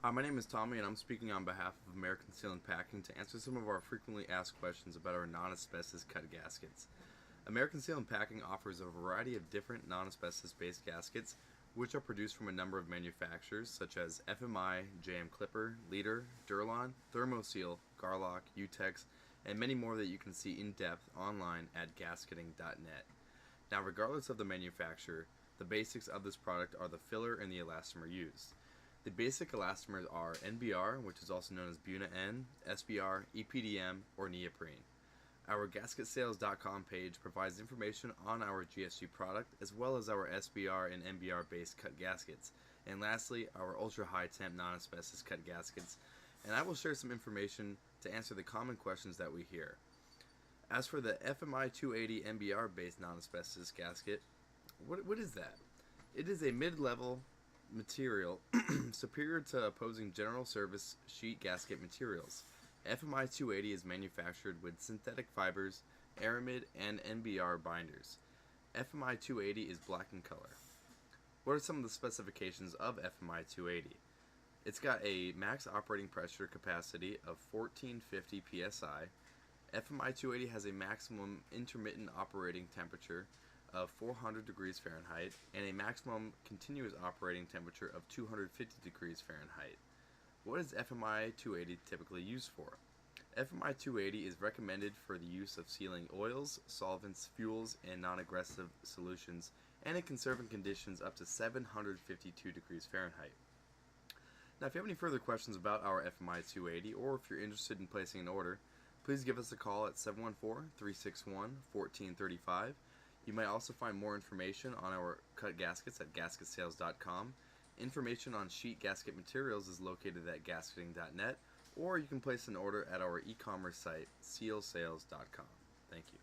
Hi, my name is Tommy, and I'm speaking on behalf of American Seal and Packing to answer some of our frequently asked questions about our non-asbestos cut gaskets. American Seal and Packing offers a variety of different non-asbestos based gaskets, which are produced from a number of manufacturers such as FMI, JM Clipper, Leader, Durlon, ThermoSeal, Garlock, UTEX, and many more that you can see in depth online at gasketing.net. Now, regardless of the manufacturer, the basics of this product are the filler and the elastomer used. The basic elastomers are NBR, which is also known as Buna-N, SBR, EPDM, or Neoprene. Our gasketsales.com page provides information on our GSG product as well as our SBR and NBR based cut gaskets, and lastly, our Ultra-High Temp non-asbestos cut gaskets. And I will share some information to answer the common questions that we hear. As for the FMI-280 NBR based non-asbestos gasket, what is that? It is a mid-level material superior to opposing general service sheet gasket materials. FMI-280 is manufactured with synthetic fibers, aramid, and NBR binders. FMI-280 is black in color. What are some of the specifications of FMI-280? It's got a max operating pressure capacity of 1450 psi. FMI-280 has a maximum intermittent operating temperature of 400 degrees Fahrenheit and a maximum continuous operating temperature of 250 degrees Fahrenheit. What is FMI-280 typically used for? FMI-280 is recommended for the use of sealing oils, solvents, fuels, and non-aggressive solutions, and it can serve in conditions up to 752 degrees Fahrenheit. Now, if you have any further questions about our FMI-280, or if you're interested in placing an order, please give us a call at 714-361-1435. You might also find more information on our cut gaskets at gasketsales.com. Information on sheet gasket materials is located at gasketing.net, or you can place an order at our e-commerce site, sealsales.com. Thank you.